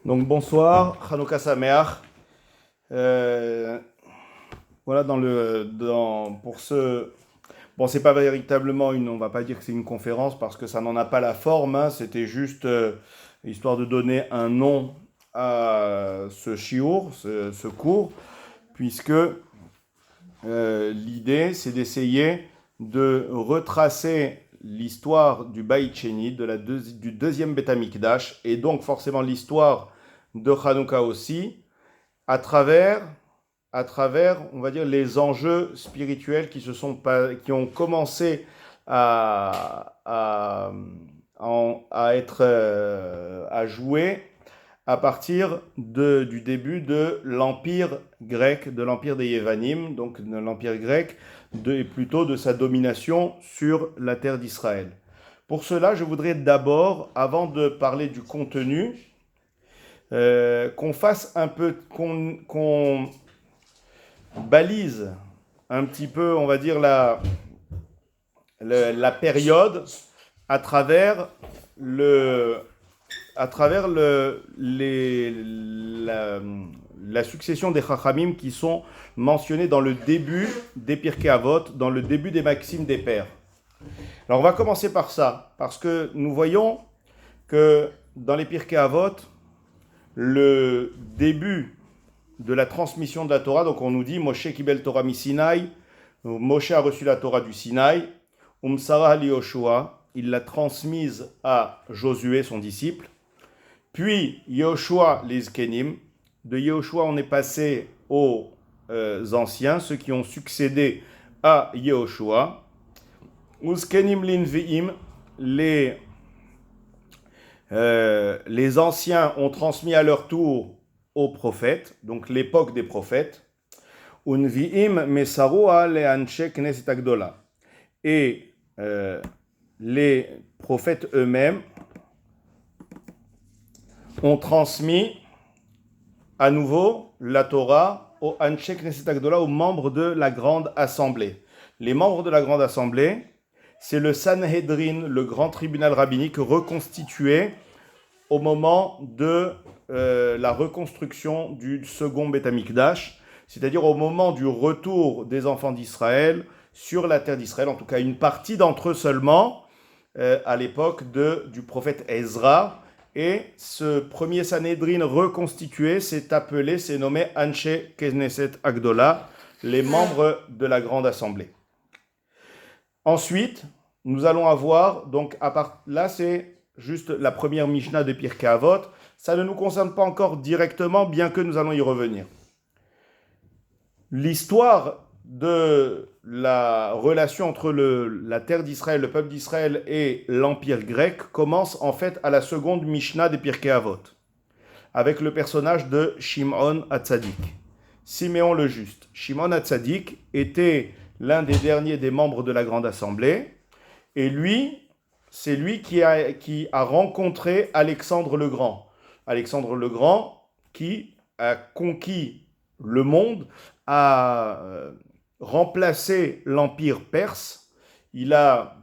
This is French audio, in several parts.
Donc bonsoir, Hanouka Sameach. Euh, voilà pour ce bon, c'est pas véritablement on va pas dire que c'est une conférence parce que ça n'en a pas la forme, hein. C'était juste histoire de donner un nom à ce shiur, ce cours, puisque l'idée c'est d'essayer de retracer l'histoire du Baït Sheni, du deuxième Beth Amikdash, et donc forcément l'histoire de Hanouka aussi, à travers, on va dire, les enjeux spirituels qui ont commencé à jouer à partir du début de l'empire grec, de l'empire des Yévanim, donc de l'empire grec, et plutôt de sa domination sur la terre d'Israël. Pour cela, je voudrais d'abord, avant de parler du contenu, qu'on fasse un peu, qu'on balise un petit peu, on va dire, la période à travers le, à travers la succession des Chachamim qui sont mentionnés dans le début des Pirkei Avot, dans le début des Maximes des Pères. Alors on va commencer par ça, parce que nous voyons que dans les Pirkei Avot, le début de la transmission de la Torah, donc on nous dit Moshe Kibel Torah mi Sinaï, Moshe a reçu la Torah du Sinaï, Umsara ali Yoshua, il l'a transmise à Josué, son disciple, puis Yoshua les Zkenim, de Yoshua on est passé aux anciens, ceux qui ont succédé à Yoshua, Uzkenim linviim, les anciens ont transmis à leur tour aux prophètes, donc l'époque des prophètes. Unviim mesaroa le anshe knesset agdola. Et les prophètes eux-mêmes ont transmis à nouveau la Torah aux anshe knesset agdola, aux membres de la grande assemblée. Les membres de la grande assemblée, c'est le Sanhedrin, le grand tribunal rabbinique reconstitué au moment de la reconstruction du second Beth Amikdash, c'est-à-dire au moment du retour des enfants d'Israël sur la terre d'Israël, en tout cas une partie d'entre eux seulement, à l'époque du prophète Ezra. Et ce premier Sanhedrin reconstitué s'est nommé Anshe Knesset Agdola, les membres de la grande assemblée. Ensuite, nous allons avoir, donc là c'est juste la première Mishnah de Pirkei Avot, ça ne nous concerne pas encore directement, bien que nous allons y revenir. L'histoire de la relation entre la terre d'Israël, le peuple d'Israël et l'empire grec commence en fait à la seconde Mishnah de Pirkei Avot, avec le personnage de Shimon Hatzadik. Siméon le Juste. Shimon Hatzadik était l'un des derniers des membres de la Grande Assemblée, et c'est lui qui a rencontré Alexandre le Grand. Alexandre le Grand qui a conquis le monde, a remplacé l'Empire perse. Il a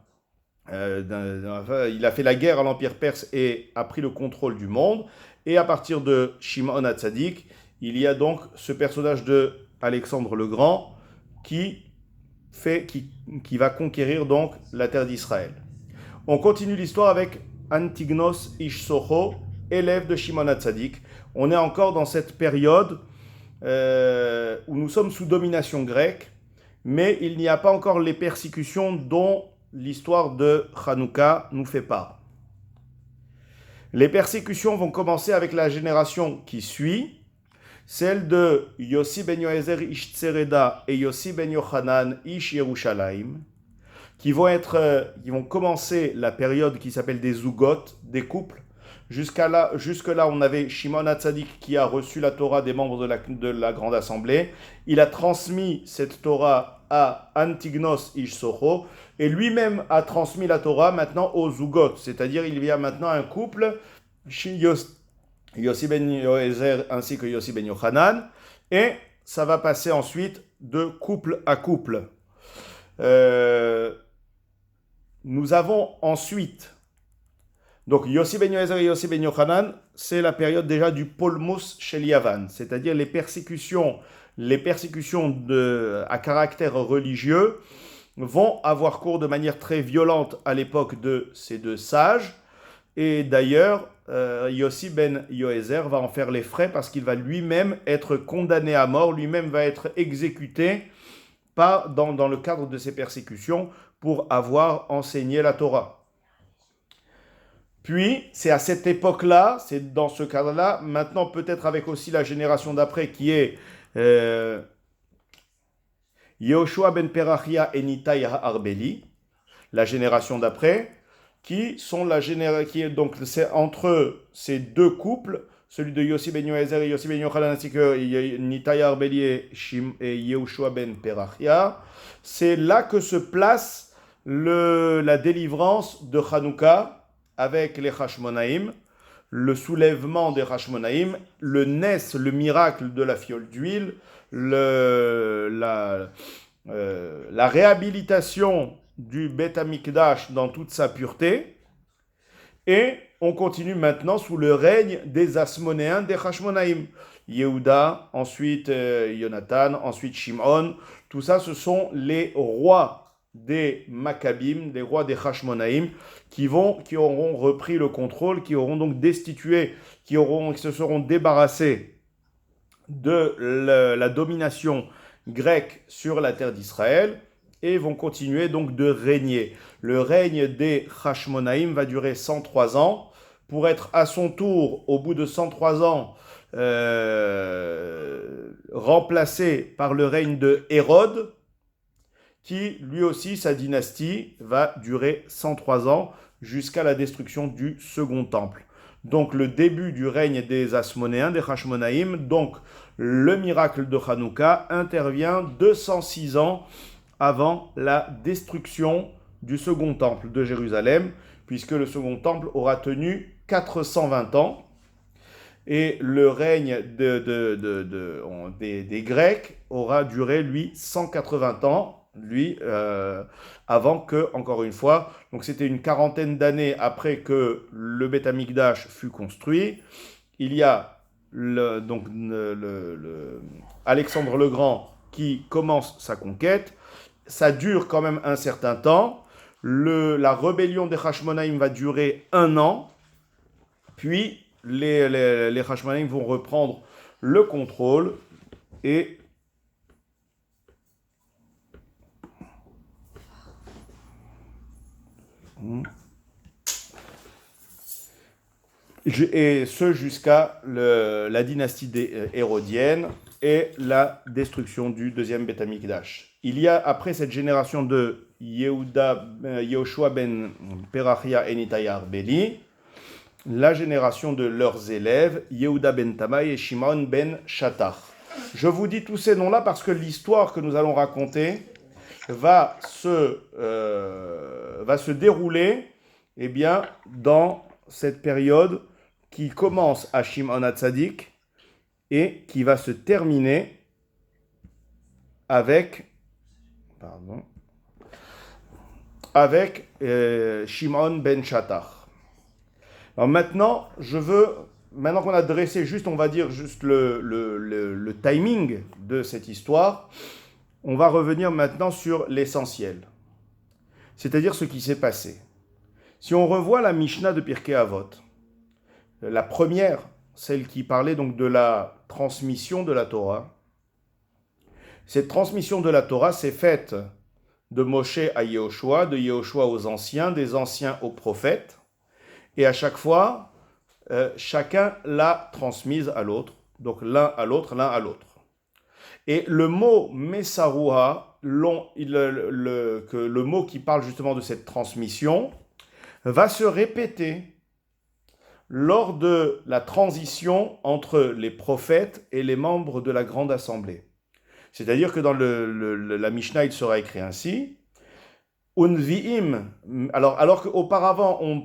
fait la guerre à l'Empire perse et a pris le contrôle du monde. Et à partir de Shimon Hatzadik, il y a donc ce personnage de Alexandre le Grand qui va conquérir donc la terre d'Israël. On continue l'histoire avec Antignos Ish Socho, élève de Shimon Hatzadik. On est encore dans cette période où nous sommes sous domination grecque, mais il n'y a pas encore les persécutions dont l'histoire de Hanouka nous fait part. Les persécutions vont commencer avec la génération qui suit, celle de Yossi ben Yoezer Ish Tsereda et Yossi ben Yochanan Ish Yerushalayim, qui vont commencer la période qui s'appelle des Zugot, des couples. Jusque là, on avait Shimon Hatzadik qui a reçu la Torah des membres de la Grande Assemblée. Il a transmis cette Torah à Antignos Ish Socho, et lui-même a transmis la Torah maintenant aux Zugot, c'est-à-dire il y a maintenant un couple, Yossi ben Yoezer ainsi que Yossi ben Yochanan, et ça va passer ensuite de couple à couple. Nous avons ensuite, donc Yossi ben Yoezer et Yossi ben Yochanan c'est la période déjà du Polmus Shel Yavan, c'est-à-dire les persécutions à caractère religieux vont avoir cours de manière très violente à l'époque de ces deux sages. Et d'ailleurs, Yossi ben Yoézer va en faire les frais parce qu'il va lui-même être condamné à mort, lui-même va être exécuté dans le cadre de ces persécutions pour avoir enseigné la Torah. Puis, c'est à cette époque-là, c'est dans ce cadre-là, maintenant peut-être avec aussi la génération d'après qui est Yehoshua ben Perachia et Nitai Arbeli, la génération d'après, qui sont la génération, qui est donc c'est entre ces deux couples, celui de Yossi ben Yoézer et Yossi ben Yochanan, ainsi que Nitai Arbeli et Yehoshua ben Perachia, c'est là que se place la délivrance de Hanouka avec les Hashmonaïm, le soulèvement des Hashmonaïm, le miracle de la fiole d'huile, la réhabilitation du Beth Amikdash dans toute sa pureté. Et on continue maintenant sous le règne des Asmonéens, des Hashmonaïm. Yehuda, ensuite Yonatan, ensuite Shimon. Tout ça, ce sont les rois des Maccabim, des rois des Hashmonaïm, qui auront repris le contrôle, qui auront donc destitué, qui se seront débarrassés de la domination grecque sur la terre d'Israël et vont continuer donc de régner. Le règne des Hashmonaïm va durer 103 ans pour être à son tour, au bout de 103 ans, remplacé par le règne de Hérode, qui lui aussi, sa dynastie, va durer 103 ans jusqu'à la destruction du second temple. Donc le début du règne des Asmonéens, des Hashmonaïm, donc le miracle de Hanouka intervient 206 ans avant la destruction du second temple de Jérusalem, puisque le second temple aura tenu 420 ans, et le règne des Grecs aura duré, lui, 180 ans, avant que, encore une fois, donc c'était une quarantaine d'années après que le Beth Amikdash fut construit, il y a Alexandre le Grand qui commence sa conquête. Ça dure quand même un certain temps. La rébellion des Hashmonaïm va durer 1 an, puis les Hashmonaïm vont reprendre le contrôle et ce jusqu'à la dynastie hérodienne et la destruction du deuxième Beth Amikdash. Il y a, après cette génération de Yehoshua ben Perachia et Nitai Arbeli, la génération de leurs élèves, Yehuda ben Tamai et Shimon ben Shatar. Je vous dis tous ces noms-là parce que l'histoire que nous allons raconter va se dérouler dans cette période qui commence à Shimon HaTzadik et qui va se terminer avec Shimon ben Shatar. Alors maintenant qu'on a dressé juste, on va dire, juste le timing de cette histoire, on va revenir maintenant sur l'essentiel, c'est-à-dire ce qui s'est passé. Si on revoit la Mishnah de Pirkei Avot, la première, celle qui parlait donc de la transmission de la Torah, cette transmission de la Torah s'est faite de Moshe à Yehoshua, de Yehoshua aux anciens, des anciens aux prophètes, et à chaque fois, chacun l'a transmise à l'autre, donc l'un à l'autre. Et le mot Messarouha, le mot qui parle justement de cette transmission, va se répéter lors de la transition entre les prophètes et les membres de la grande assemblée. C'est-à-dire que dans la Mishnah, il sera écrit ainsi, Unvi'im, alors qu'auparavant on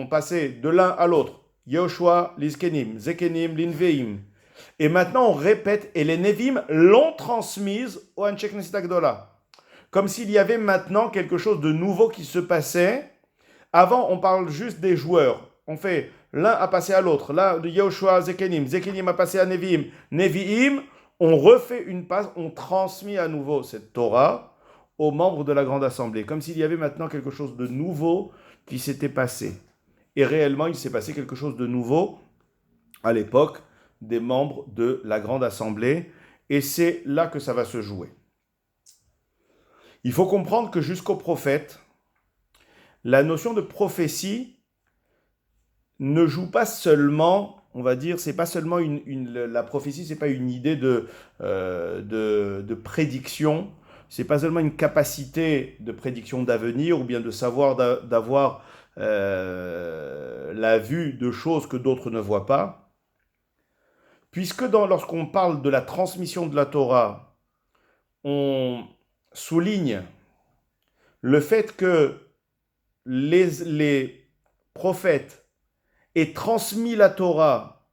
passait de l'un à l'autre, Yehoshua, Lizkenim, Zekenim, Linveim, et maintenant on répète, et les Nevim l'ont transmise au Anshei Knesset Agdola. Comme s'il y avait maintenant quelque chose de nouveau qui se passait. Avant, on parle juste des joueurs. On fait l'un a passé à l'autre. Là, de Yehoshua à Zekenim, Zekenim a passé à Nevi'im, Nevi'im, on refait une passe, on transmet à nouveau cette Torah aux membres de la Grande Assemblée, comme s'il y avait maintenant quelque chose de nouveau qui s'était passé. Et réellement, il s'est passé quelque chose de nouveau à l'époque des membres de la Grande Assemblée, et c'est là que ça va se jouer. Il faut comprendre que jusqu'au prophète, la notion de prophétie ne joue pas seulement, on va dire, c'est pas seulement la prophétie, c'est pas une idée de prédiction, c'est pas seulement une capacité de prédiction d'avenir ou bien de savoir d'avoir la vue de choses que d'autres ne voient pas, puisque lorsqu'on parle de la transmission de la Torah, on souligne le fait que les prophètes aient transmis la Torah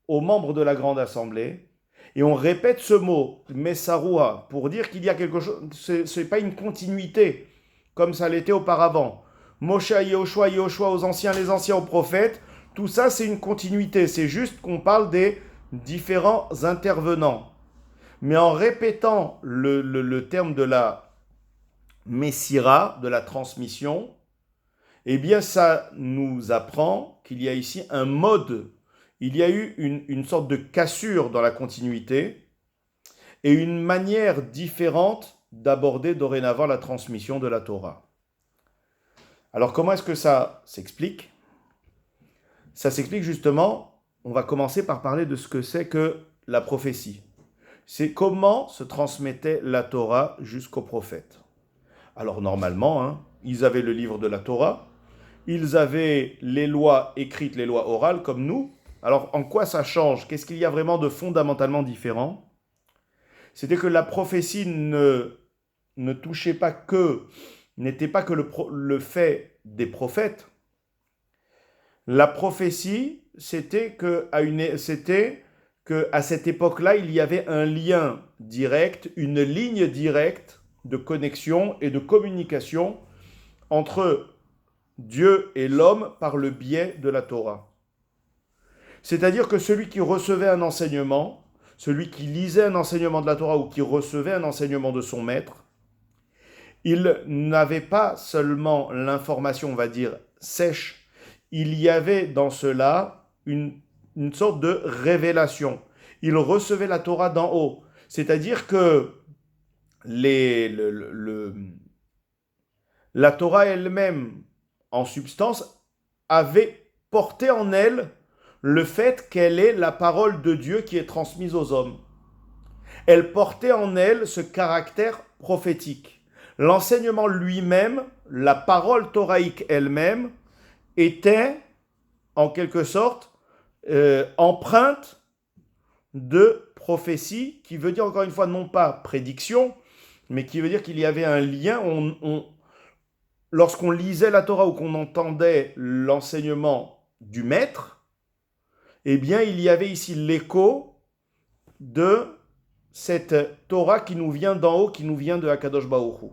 aux membres de la Grande Assemblée, et on répète ce mot, Messaroua, pour dire qu'il y a quelque chose, ce n'est pas une continuité, comme ça l'était auparavant. Moshe à Yehoshua, Yehoshua aux anciens, les anciens aux prophètes, tout ça c'est une continuité, c'est juste qu'on parle des différents intervenants. Mais en répétant le terme de la Messira, de la transmission, eh bien ça nous apprend qu'il y a ici un mode, il y a eu une sorte de cassure dans la continuité et une manière différente d'aborder dorénavant la transmission de la Torah. Alors comment est-ce que ça s'explique ? Ça s'explique justement, on va commencer par parler de ce que c'est que la prophétie. C'est comment se transmettait la Torah jusqu'aux prophètes. Alors normalement, ils avaient le livre de la Torah, ils avaient les lois écrites, les lois orales comme nous. Alors en quoi ça change ? Qu'est-ce qu'il y a vraiment de fondamentalement différent ? C'était que la prophétie ne touchait pas que, n'était pas que le fait des prophètes. La prophétie, c'était qu'à cette époque-là, il y avait un lien direct, une ligne directe de connexion et de communication entre Dieu et l'homme par le biais de la Torah. C'est-à-dire que celui qui recevait un enseignement, celui qui lisait un enseignement de la Torah ou qui recevait un enseignement de son maître, il n'avait pas seulement l'information, on va dire, sèche, il y avait dans cela une sorte de révélation. Il recevait la Torah d'en haut. C'est-à-dire que la Torah elle-même, en substance, avait porté en elle le fait qu'elle est la parole de Dieu qui est transmise aux hommes. Elle portait en elle ce caractère prophétique. L'enseignement lui-même, la parole thoraïque elle-même, était en quelque sorte empreinte de prophétie, qui veut dire encore une fois non pas prédiction, mais qui veut dire qu'il y avait un lien. Lorsqu'on lisait la Torah ou qu'on entendait l'enseignement du maître, eh bien il y avait ici l'écho de cette Torah qui nous vient d'en haut, qui nous vient de Akadosh Baruch Hu.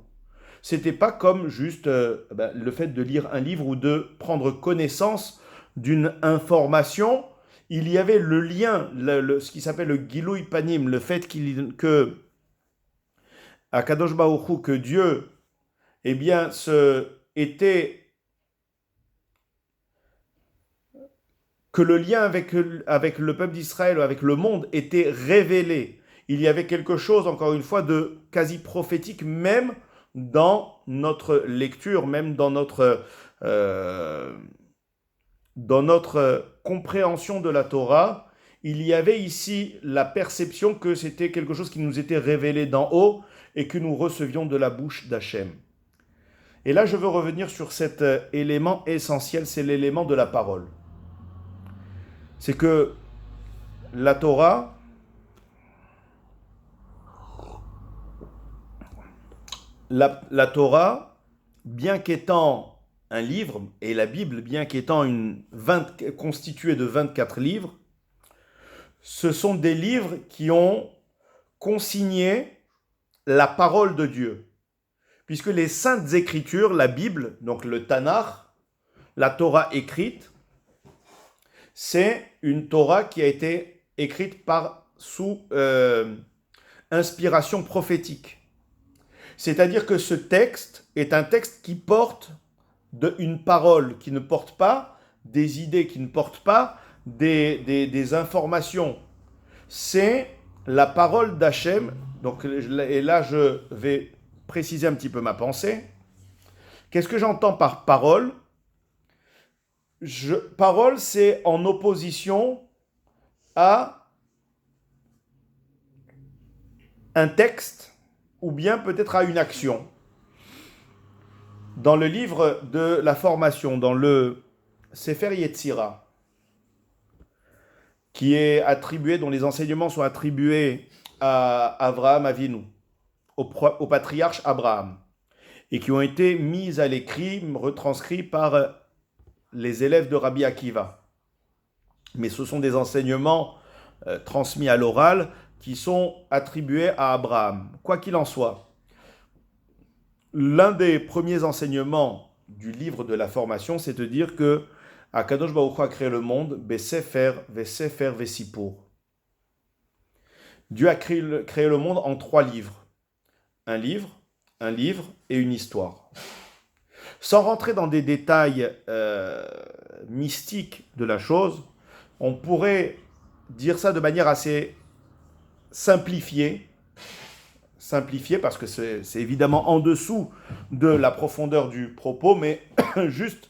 C'était pas comme juste le fait de lire un livre ou de prendre connaissance d'une information. Il y avait le lien, ce qui s'appelle le Gilui Panim, le fait que Akadosh Baruch Hu, que Dieu, eh bien, que le lien avec le peuple d'Israël, avec le monde, était révélé. Il y avait quelque chose, encore une fois, de quasi prophétique, même dans notre lecture, même dans notre compréhension de la Torah. Il y avait ici la perception que c'était quelque chose qui nous était révélé d'en haut et que nous recevions de la bouche d'Hachem. Et là, je veux revenir sur cet élément essentiel, c'est l'élément de la parole. C'est que la Torah, la Torah, bien qu'étant un livre, et la Bible, bien qu'étant constituée de 24 livres, ce sont des livres qui ont consigné la parole de Dieu. Puisque les saintes écritures, la Bible, donc le Tanakh, la Torah écrite, c'est une Torah qui a été écrite sous inspiration prophétique. C'est-à-dire que ce texte est un texte qui porte une parole, qui ne porte pas des idées, qui ne porte pas des informations. C'est la parole d'Hachem. Donc, et là, je vais préciser un petit peu ma pensée. Qu'est-ce que j'entends par parole? Parole, c'est en opposition à un texte ou bien peut-être à une action. Dans le livre de la formation, dans le Sefer Yetzira, qui est attribué, dont les enseignements sont attribués à Abraham Avinu, au patriarche Abraham, et qui ont été mis à l'écrit, retranscrits par les élèves de Rabbi Akiva. Mais ce sont des enseignements transmis à l'oral qui sont attribués à Abraham. Quoi qu'il en soit, l'un des premiers enseignements du livre de la formation, c'est de dire que Akadosh Baruch Hu a créé le monde, Besefer, Vesefer, Vesipur. Dieu a créé le monde en 3 livres. Un livre et une histoire. Sans rentrer dans des détails mystiques de la chose, on pourrait dire ça de manière assez simplifiée parce que c'est évidemment en dessous de la profondeur du propos, mais juste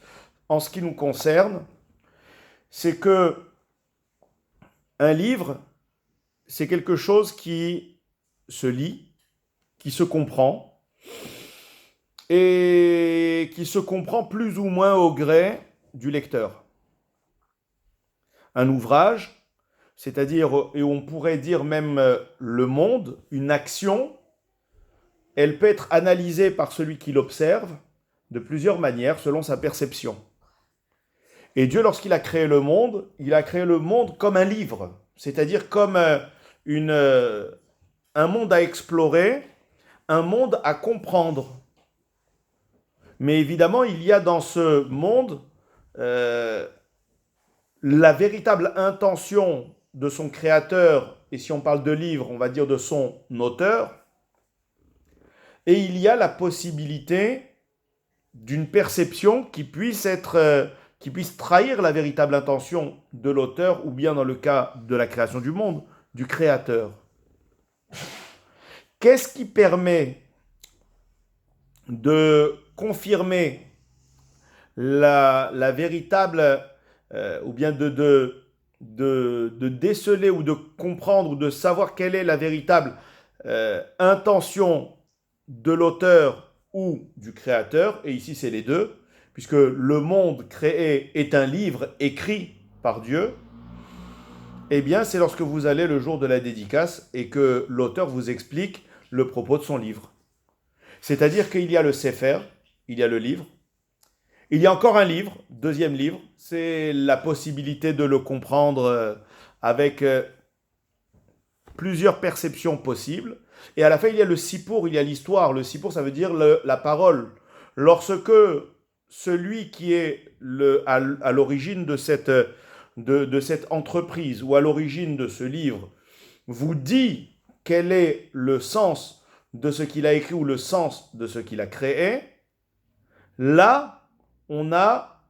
en ce qui nous concerne, c'est que un livre, c'est quelque chose qui se lit, qui se comprend, et qui se comprend plus ou moins au gré du lecteur. Un ouvrage, c'est-à-dire, et on pourrait dire même le monde, une action, elle peut être analysée par celui qui l'observe de plusieurs manières selon sa perception. Et Dieu, lorsqu'il a créé le monde, il a créé le monde comme un livre, c'est-à-dire comme un monde à explorer, un monde à comprendre. Mais évidemment, il y a dans ce monde la véritable intention de son créateur, et si on parle de livre, on va dire de son auteur, et il y a la possibilité d'une perception qui puisse trahir la véritable intention de l'auteur, ou bien dans le cas de la création du monde, du créateur. Qu'est-ce qui permet de confirmer la véritable, ou bien de déceler ou de comprendre ou de savoir quelle est la véritable intention de l'auteur ou du créateur, et ici c'est les deux, puisque le monde créé est un livre écrit par Dieu, eh bien c'est lorsque vous allez le jour de la dédicace et que l'auteur vous explique le propos de son livre. C'est-à-dire qu'il y a le Sefer, il y a le livre, il y a encore un livre, deuxième livre, c'est la possibilité de le comprendre avec plusieurs perceptions possibles. Et à la fin, il y a le Sipour, il y a l'histoire. Le Sipour, ça veut dire la parole. Lorsque celui qui est à l'origine de cette entreprise ou à l'origine de ce livre vous dit quel est le sens de ce qu'il a écrit ou le sens de ce qu'il a créé, là, on a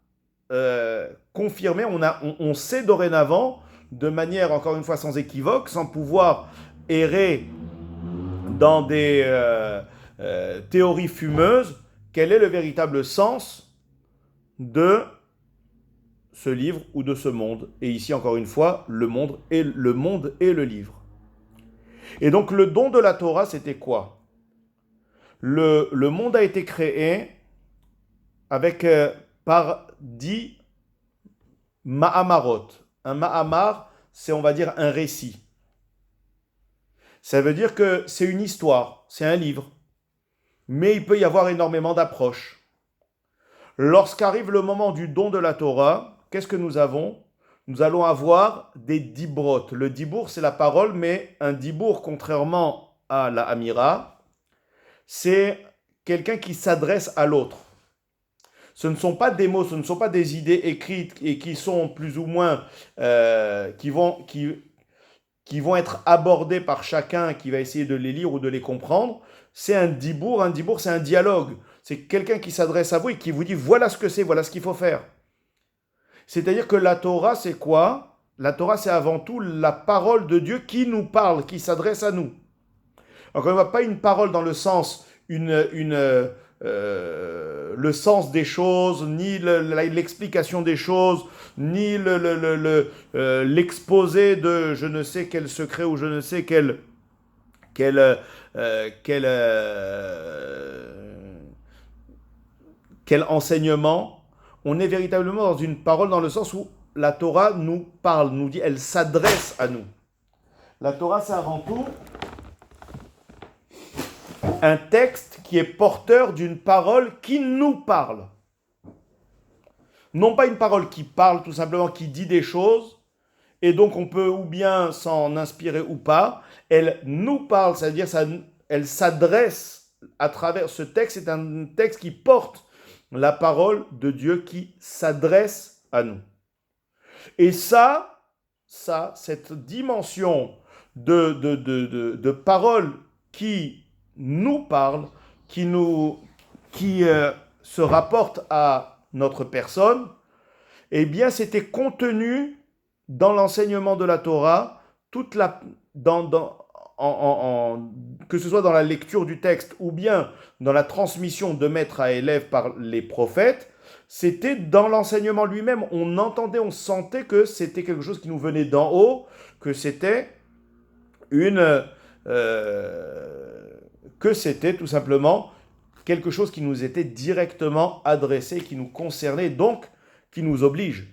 confirmé, on sait dorénavant, de manière encore une fois sans équivoque, sans pouvoir errer dans des théories fumeuses, quel est le véritable sens de ce livre ou de ce monde. Et ici, encore une fois, le monde et le livre. Et donc, le don de la Torah, c'était quoi? Le monde a été créé avec par 10 Mahamarot. Un Mahamar, c'est, on va dire, un récit. Ça veut dire que c'est une histoire, c'est un livre. Mais il peut y avoir énormément d'approches. Lorsqu'arrive le moment du don de la Torah, qu'est-ce que nous avons? Nous allons avoir des dibrot. Le dibour, c'est la parole, mais un dibour, contrairement à la amira, c'est quelqu'un qui s'adresse à l'autre. Ce ne sont pas des mots, ce ne sont pas des idées écrites et qui sont plus ou moins, qui vont être abordées par chacun qui va essayer de les lire ou de les comprendre. C'est un dibour. Un dibour, c'est un dialogue. C'est quelqu'un qui s'adresse à vous et qui vous dit voilà ce que c'est, voilà ce qu'il faut faire. C'est-à-dire que la Torah, c'est quoi? La Torah, c'est avant tout la parole de Dieu qui nous parle, qui s'adresse à nous. Encore une fois, pas une parole dans le sens, le sens des choses, ni l'explication des choses, ni l'exposé de je ne sais quel secret ou je ne sais quel, quel, quel enseignement. On est véritablement dans une parole dans le sens où la Torah nous parle, nous dit, elle s'adresse à nous. La Torah, c'est avant tout un texte qui est porteur d'une parole qui nous parle. Non pas une parole qui parle, tout simplement, qui dit des choses, et donc on peut ou bien s'en inspirer ou pas. Elle nous parle, c'est-à-dire elle s'adresse à travers ce texte. C'est un texte qui porte la parole de Dieu qui s'adresse à nous. Et cette dimension de parole qui nous parle, qui se rapporte à notre personne, eh bien, c'était contenu dans l'enseignement de la Torah, que ce soit dans la lecture du texte ou bien dans la transmission de maître à élève par les prophètes, c'était dans l'enseignement lui-même. On entendait, on sentait que c'était quelque chose qui nous venait d'en haut, que c'était que c'était tout simplement quelque chose qui nous était directement adressé, qui nous concernait, donc qui nous oblige.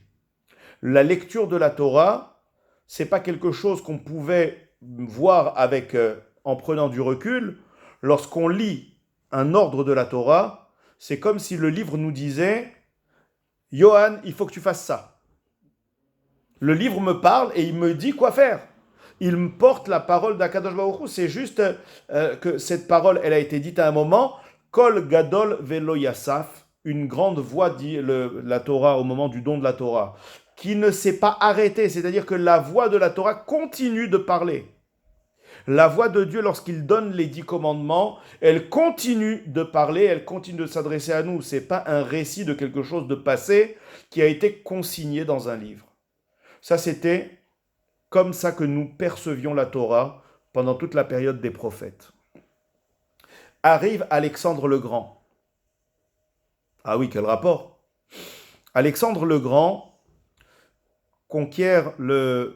La lecture de la Torah, c'est pas quelque chose qu'on pouvait voir en prenant du recul. Lorsqu'on lit un ordre de la Torah, c'est comme si le livre nous disait « Johan, il faut que tu fasses ça ». Le livre me parle et il me dit quoi faire. Il me porte la parole d'Akadosh Baruch Hu. C'est juste que cette parole, elle a été dite à un moment. Kol gadol velo yasaf, une grande voix dit la Torah au moment du don de la Torah, qui ne s'est pas arrêtée. C'est-à-dire que la voix de la Torah continue de parler. La voix de Dieu, lorsqu'il donne les 10 commandements, elle continue de parler, elle continue de s'adresser à nous. Ce n'est pas un récit de quelque chose de passé qui a été consigné dans un livre. Ça, c'était comme ça que nous percevions la Torah pendant toute la période des prophètes. Arrive Alexandre le Grand. Ah oui, quel rapport! Alexandre le Grand conquiert je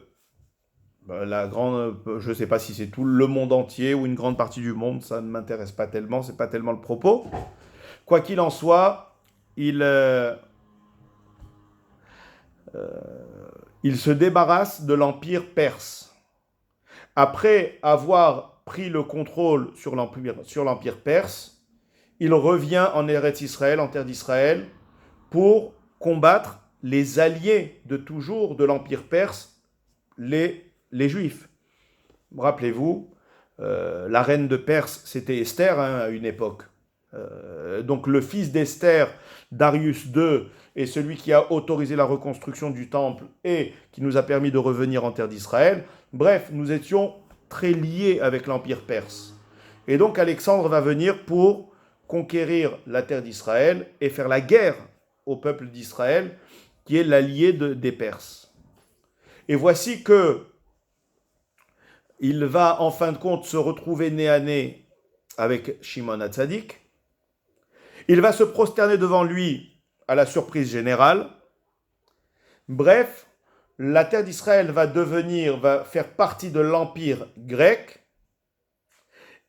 ne sais pas si c'est tout le monde entier ou une grande partie du monde, ça ne m'intéresse pas tellement, c'est pas tellement le propos. Quoi qu'il en soit, il se débarrasse de l'empire perse. Après avoir pris le contrôle sur l'empire perse, il revient en Eretz Israël, en terre d'Israël, pour combattre les alliés de toujours de l'empire perse, les Juifs. Rappelez-vous, la reine de Perse, c'était Esther à une époque. Donc le fils d'Esther, Darius II, est celui qui a autorisé la reconstruction du temple et qui nous a permis de revenir en terre d'Israël. Bref, nous étions très liés avec l'empire perse. Et donc Alexandre va venir pour conquérir la terre d'Israël et faire la guerre au peuple d'Israël, qui est l'allié des Perses. Et voici que il va en fin de compte se retrouver nez à nez avec Shimon HaTzadik. Il va se prosterner devant lui à la surprise générale. Bref, la terre d'Israël va faire partie de l'empire grec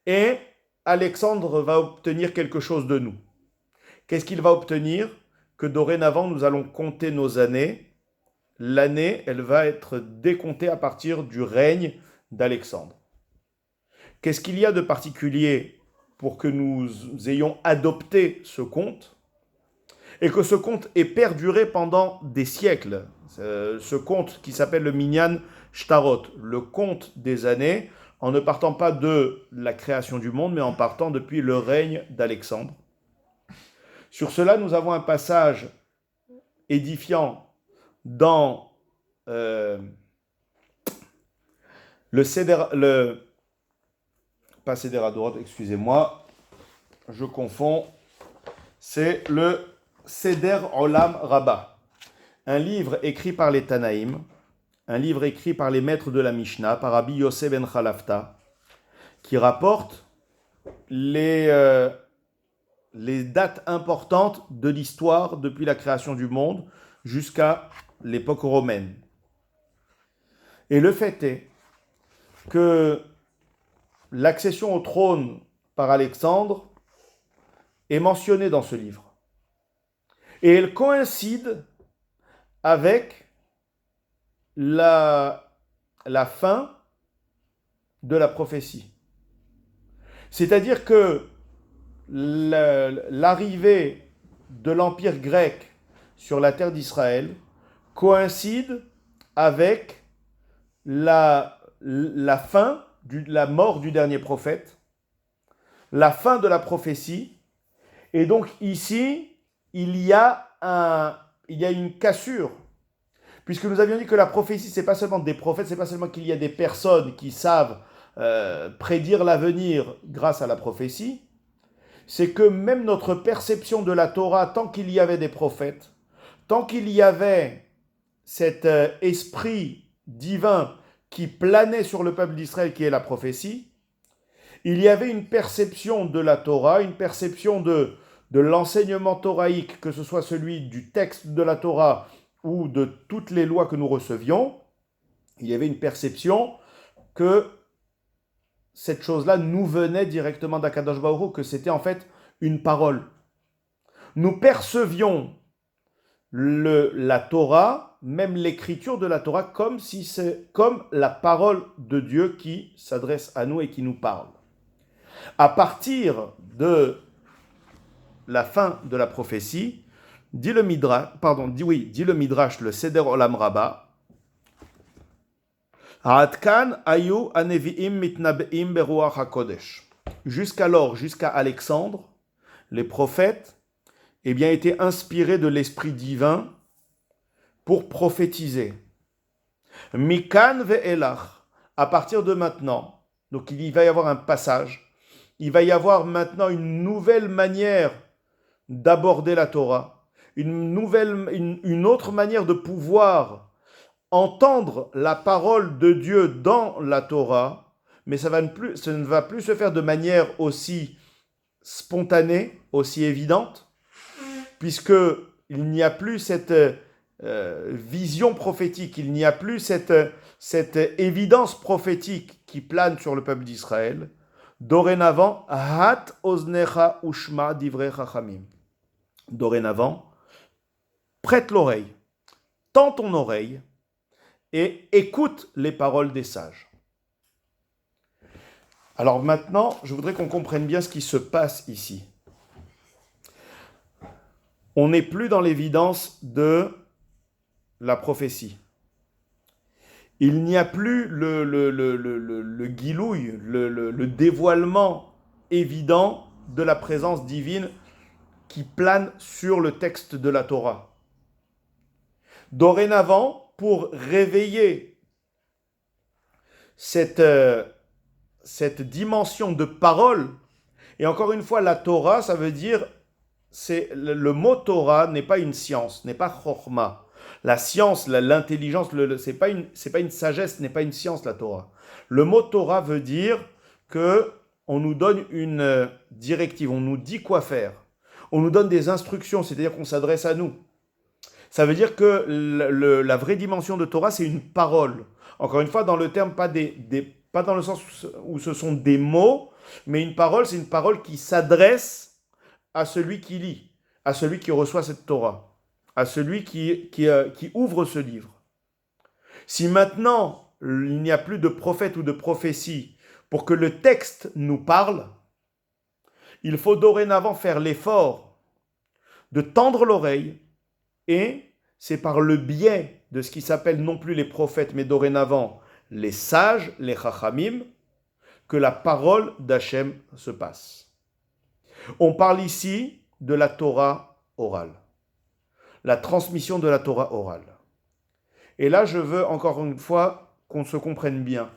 et Alexandre va obtenir quelque chose de nous. Qu'est-ce qu'il va obtenir? Que dorénavant, nous allons compter nos années. L'année, elle va être décomptée à partir du règne d'Alexandre. Qu'est-ce qu'il y a de particulier pour que nous ayons adopté ce compte et que ce compte ait perduré pendant des siècles? Ce compte qui s'appelle le Minyan Shtarot, le compte des années, en ne partant pas de la création du monde, mais en partant depuis le règne d'Alexandre. Sur cela, nous avons un passage édifiant dans le Seder, pas Seder Adorot, excusez-moi, je confonds, c'est le Seder Olam Rabbah, un livre écrit par les Tanaïm, un livre écrit par les maîtres de la Mishnah, par Rabbi Yosef ben Chalafta, qui rapporte les dates importantes de l'histoire depuis la création du monde jusqu'à l'époque romaine. Et le fait est que l'accession au trône par Alexandre est mentionnée dans ce livre. Et elle coïncide avec la fin de la prophétie. C'est-à-dire que l'arrivée de l'Empire grec sur la terre d'Israël coïncide avec la fin, la mort du dernier prophète, la fin de la prophétie. Et donc ici, il y a une cassure. Puisque nous avions dit que la prophétie, ce n'est pas seulement des prophètes, ce n'est pas seulement qu'il y a des personnes qui savent prédire l'avenir grâce à la prophétie, c'est que même notre perception de la Torah, tant qu'il y avait des prophètes, tant qu'il y avait cet esprit divin qui planait sur le peuple d'Israël, qui est la prophétie, il y avait une perception de la Torah, une perception de l'enseignement toraïque, que ce soit celui du texte de la Torah ou de toutes les lois que nous recevions, il y avait une perception que cette chose-là nous venait directement d'Akadosh Baruch Hu, que c'était en fait une parole. Nous percevions la Torah, même l'écriture de la Torah, comme la parole de Dieu qui s'adresse à nous et qui nous parle. À partir de la fin de la prophétie, dit le Midrash, le Seder Olam Rabbah, Ha'adkan ayu anevi'im mitnabe'im beruach hakodesh. Jusqu'alors, jusqu'à Alexandre, les prophètes étaient inspirés de l'esprit divin pour prophétiser. Mikan ve'elach, à partir de maintenant, donc il va y avoir un passage, il va y avoir maintenant une nouvelle manière d'aborder la Torah, une autre manière de pouvoir entendre la parole de Dieu dans la Torah, mais ça ne va plus se faire de manière aussi spontanée, aussi évidente, puisqu'il n'y a plus cette vision prophétique, il n'y a plus cette évidence prophétique qui plane sur le peuple d'Israël. Dorénavant, hat oznecha ushma divrei chachamim. Dorénavant, prête l'oreille, tends ton oreille et écoute les paroles des sages. Alors maintenant, je voudrais qu'on comprenne bien ce qui se passe ici. On n'est plus dans l'évidence de la prophétie. Il n'y a plus le guilouille, le dévoilement évident de la présence divine qui plane sur le texte de la Torah. Dorénavant, pour réveiller cette dimension de parole, et encore une fois, la Torah, ça veut dire, le mot Torah n'est pas une science, n'est pas chorma. La science, l'intelligence, c'est pas une sagesse, n'est pas une science, la Torah. Le mot Torah veut dire que on nous donne une directive, on nous dit quoi faire. On nous donne des instructions, c'est-à-dire qu'on s'adresse à nous. Ça veut dire que la vraie dimension de Torah, c'est une parole. Encore une fois, dans le terme, pas dans le sens où ce sont des mots, mais une parole, c'est une parole qui s'adresse à celui qui lit, à celui qui reçoit cette Torah, à celui qui ouvre ce livre. Si maintenant, il n'y a plus de prophète ou de prophétie pour que le texte nous parle, il faut dorénavant faire l'effort de tendre l'oreille, et c'est par le biais de ce qui s'appelle non plus les prophètes, mais dorénavant les sages, les chachamim, que la parole d'Hachem se passe. On parle ici de la Torah orale. La transmission de la Torah orale. Et là, je veux encore une fois qu'on se comprenne bien.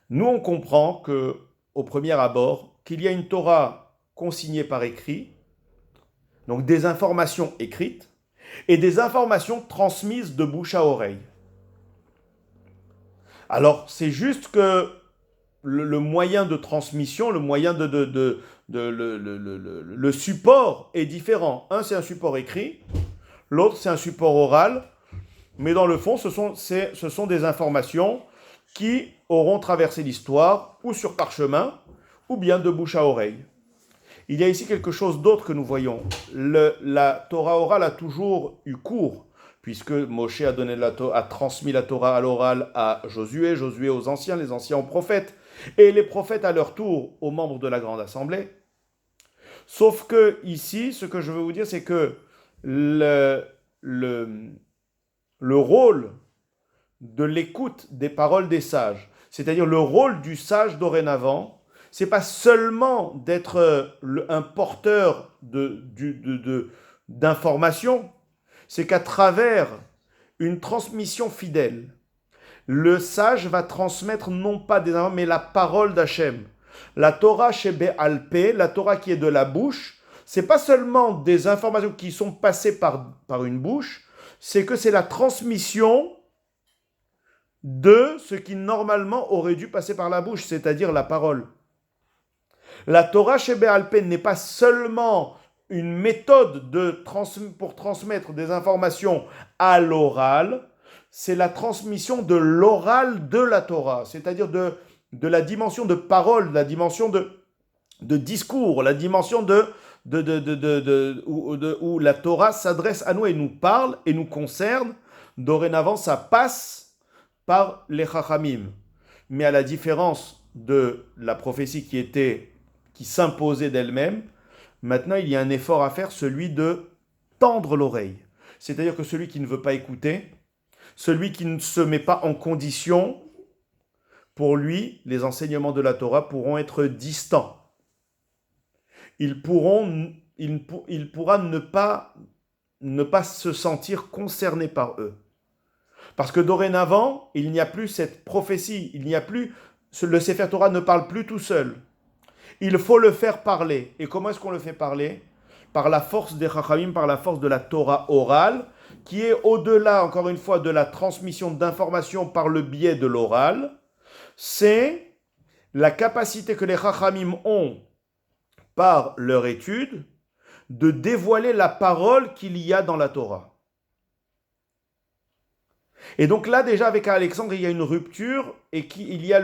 Nous, on comprend que, au premier abord, qu'il y a une Torah consignée par écrit, donc des informations écrites, et des informations transmises de bouche à oreille. Alors, c'est juste que le moyen de transmission, le moyen le support est différent. Un, c'est un support écrit, l'autre, c'est un support oral, mais dans le fond, ce sont des informations qui auront traversé l'histoire, ou sur parchemin, ou bien de bouche à oreille. Il y a ici quelque chose d'autre que nous voyons. La Torah orale a toujours eu cours, puisque Moshe a transmis la Torah à l'oral à Josué, Josué aux anciens, les anciens aux prophètes, et les prophètes à leur tour aux membres de la Grande Assemblée. Sauf que ici, ce que je veux vous dire, c'est que le rôle de l'écoute des paroles des sages, c'est-à-dire le rôle du sage dorénavant, c'est pas seulement d'être un porteur d'informations, c'est qu'à travers une transmission fidèle, le sage va transmettre non pas des informations, mais la parole d'Hachem. La Torah chez Be'alpé, la Torah qui est de la bouche, c'est pas seulement des informations qui sont passées par une bouche, c'est que c'est la transmission de ce qui normalement aurait dû passer par la bouche, c'est-à-dire la parole. La Torah chez Be'alpé n'est pas seulement une méthode pour transmettre des informations à l'oral, c'est la transmission de l'oral de la Torah, c'est-à-dire de la dimension de parole, de la dimension de discours, la dimension où la Torah s'adresse à nous et nous parle et nous concerne. Dorénavant, ça passe par les Chachamim. Mais à la différence de la prophétie qui s'imposait d'elle-même, maintenant il y a un effort à faire, celui de tendre l'oreille. C'est-à-dire que celui qui ne veut pas écouter, celui qui ne se met pas en condition, pour lui, les enseignements de la Torah pourront être distants. Il pourra ne pas se sentir concerné par eux. Parce que dorénavant, il n'y a plus cette prophétie, le Sefer Torah ne parle plus tout seul. Il faut le faire parler. Et comment est-ce qu'on le fait parler ? Par la force des Chachamim, par la force de la Torah orale, qui est au-delà, encore une fois, de la transmission d'informations par le biais de l'oral. C'est la capacité que les Chachamim ont, par leur étude, de dévoiler la parole qu'il y a dans la Torah. Et donc là, déjà, avec Alexandre, il y a une rupture et il y a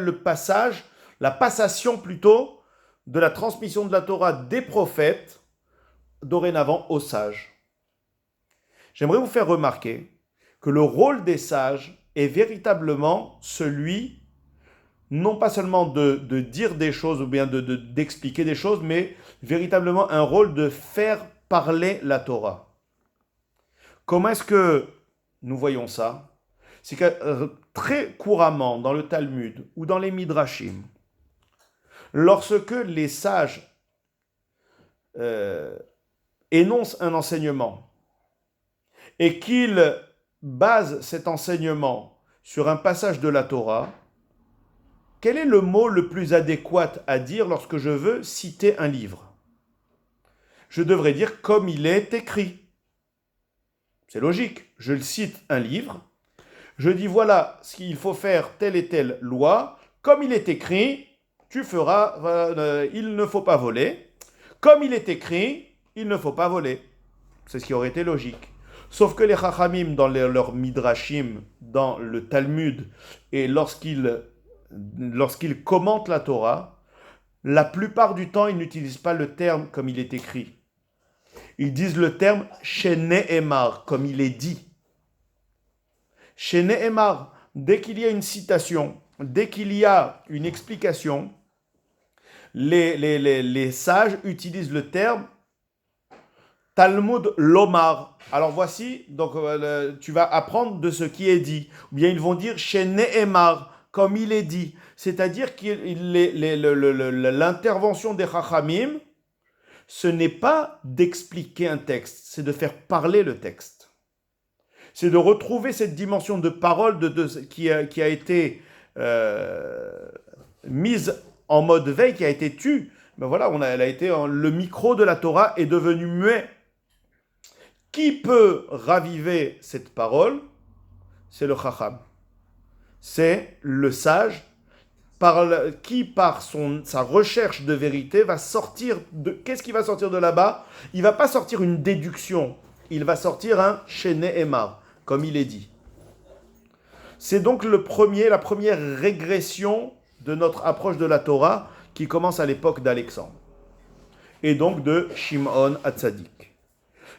la passation plutôt, de la transmission de la Torah des prophètes, dorénavant aux sages. J'aimerais vous faire remarquer que le rôle des sages est véritablement celui, non pas seulement de dire des choses ou bien d'expliquer des choses, mais véritablement un rôle de faire parler la Torah. Comment est-ce que nous voyons ça ? C'est que très couramment dans le Talmud ou dans les Midrashim, lorsque les sages énoncent un enseignement et qu'ils basent cet enseignement sur un passage de la Torah, quel est le mot le plus adéquat à dire lorsque je veux citer un livre ? Je devrais dire comme il est écrit. C'est logique. Je cite un livre, je dis voilà ce qu'il faut faire telle et telle loi, comme il est écrit, tu feras, il ne faut pas voler. Comme il est écrit, il ne faut pas voler. C'est ce qui aurait été logique. Sauf que les Chachamim, dans leur Midrashim, dans le Talmud, et lorsqu'ils commentent la Torah, la plupart du temps, ils n'utilisent pas le terme comme il est écrit. Ils disent le terme Shene'emar, comme il est dit. Shene'emar, dès qu'il y a une citation, dès qu'il y a une explication, les sages utilisent le terme Talmud Lomar. Alors voici, donc tu vas apprendre de ce qui est dit. Ou bien ils vont dire Shene'emar, comme il est dit. C'est-à-dire que l'intervention des Chachamim ce n'est pas d'expliquer un texte, c'est de faire parler le texte. C'est de retrouver cette dimension de parole qui a été mise en mode veille, qui a été tue. Ben voilà, le micro de la Torah est devenu muet. Qui peut raviver cette parole? C'est le Chacham. C'est le sage qui, par sa recherche de vérité, va sortir de... Qu'est-ce qui va sortir de là-bas? Il ne va pas sortir une déduction. Il va sortir un Shene Emar, comme il est dit. C'est donc la première régression de notre approche de la Torah qui commence à l'époque d'Alexandre. Et donc de Shimon Hatzadik.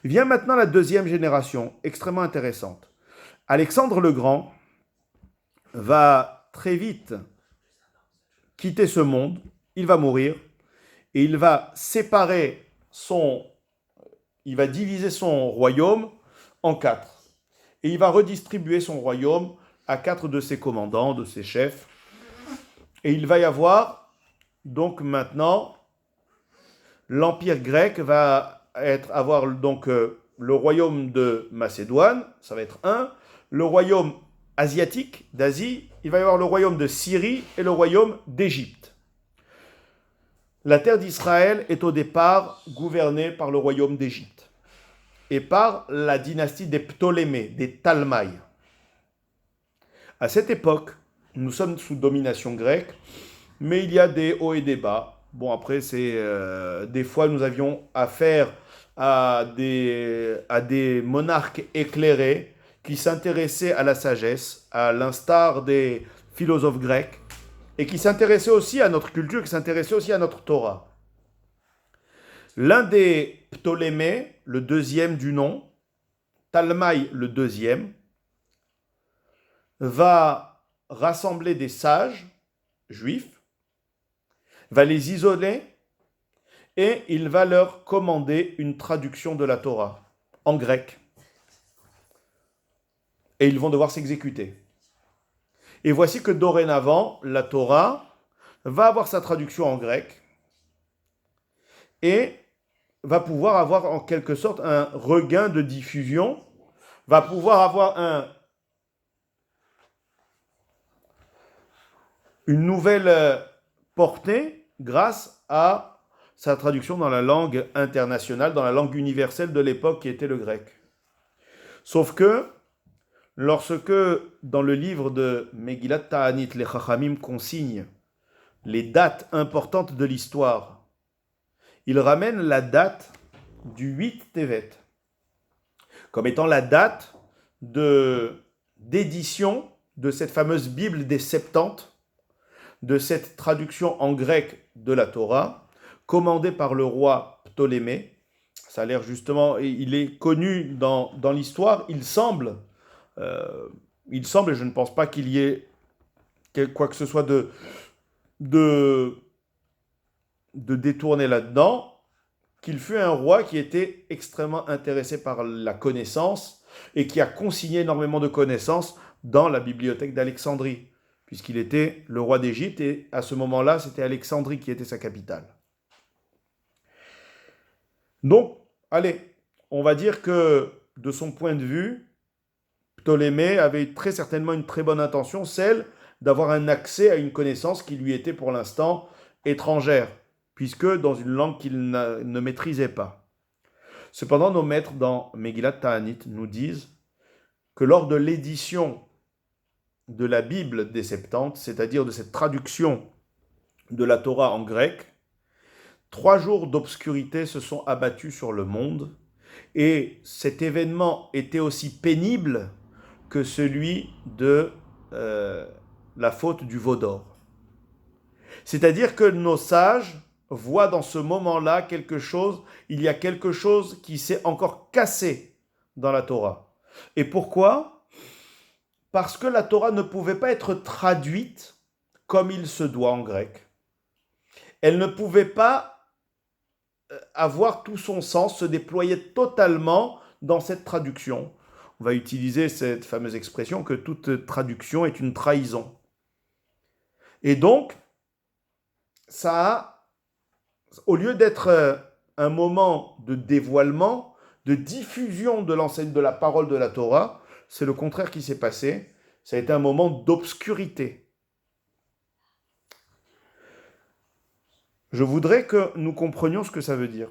Vient maintenant la deuxième génération, extrêmement intéressante. Alexandre le Grand va très vite quitter ce monde, il va mourir, et il va il va diviser son royaume en 4. Et il va redistribuer son royaume à 4 de ses commandants, de ses chefs. Et il va y avoir, donc maintenant, l'Empire grec va avoir donc le royaume de Macédoine, ça va être un, le royaume asiatique d'Asie, il va y avoir le royaume de Syrie et le royaume d'Égypte. La terre d'Israël est au départ gouvernée par le royaume d'Égypte et par la dynastie des Ptolémées, des Talmaï. À cette époque, nous sommes sous domination grecque, mais il y a des hauts et des bas. Bon, après, des fois, nous avions affaire à des monarques éclairés qui s'intéressaient à la sagesse, à l'instar des philosophes grecs, et qui s'intéressaient aussi à notre culture, qui s'intéressaient aussi à notre Torah. L'un des Ptolémées, le deuxième du nom, Talmaï le deuxième, va rassembler des sages juifs, va les isoler, et il va leur commander une traduction de la Torah en grec. Et ils vont devoir s'exécuter. Et voici que dorénavant, la Torah va avoir sa traduction en grec et va pouvoir avoir en quelque sorte un regain de diffusion, va pouvoir avoir une nouvelle portée grâce à sa traduction dans la langue internationale, dans la langue universelle de l'époque qui était le grec. Sauf que lorsque, dans le livre de Megillat Ta'anit, les Chachamim consignent les dates importantes de l'histoire, ils ramènent la date du 8 Tevet comme étant la date d'édition de cette fameuse Bible des Septante, de cette traduction en grec de la Torah, commandée par le roi Ptolémée. Ça a l'air justement, il est connu dans l'histoire, il semble, et je ne pense pas qu'il y ait quoi que ce soit de détourné là-dedans, qu'il fut un roi qui était extrêmement intéressé par la connaissance et qui a consigné énormément de connaissances dans la bibliothèque d'Alexandrie, puisqu'il était le roi d'Égypte et à ce moment-là, c'était Alexandrie qui était sa capitale. Donc, allez, on va dire que de son point de vue, Ptolémée avait très certainement une très bonne intention, celle d'avoir un accès à une connaissance qui lui était pour l'instant étrangère, puisque dans une langue qu'il ne maîtrisait pas. Cependant, nos maîtres dans Megillat Ta'anit nous disent que lors de l'édition de la Bible des Septante, c'est-à-dire de cette traduction de la Torah en grec, 3 jours d'obscurité se sont abattus sur le monde, et cet événement était aussi pénible que celui de la faute du veau d'or. C'est-à-dire que nos sages voient dans ce moment-là il y a quelque chose qui s'est encore cassé dans la Torah. Et pourquoi ? Parce que la Torah ne pouvait pas être traduite comme il se doit en grec. Elle ne pouvait pas avoir tout son sens, se déployer totalement dans cette traduction. On va utiliser cette fameuse expression que toute traduction est une trahison. Et donc, ça a, au lieu d'être un moment de dévoilement, de diffusion de l'enseigne de la parole de la Torah. C'est le contraire qui s'est passé. Ça a été un moment d'obscurité. Je voudrais que nous comprenions ce que ça veut dire.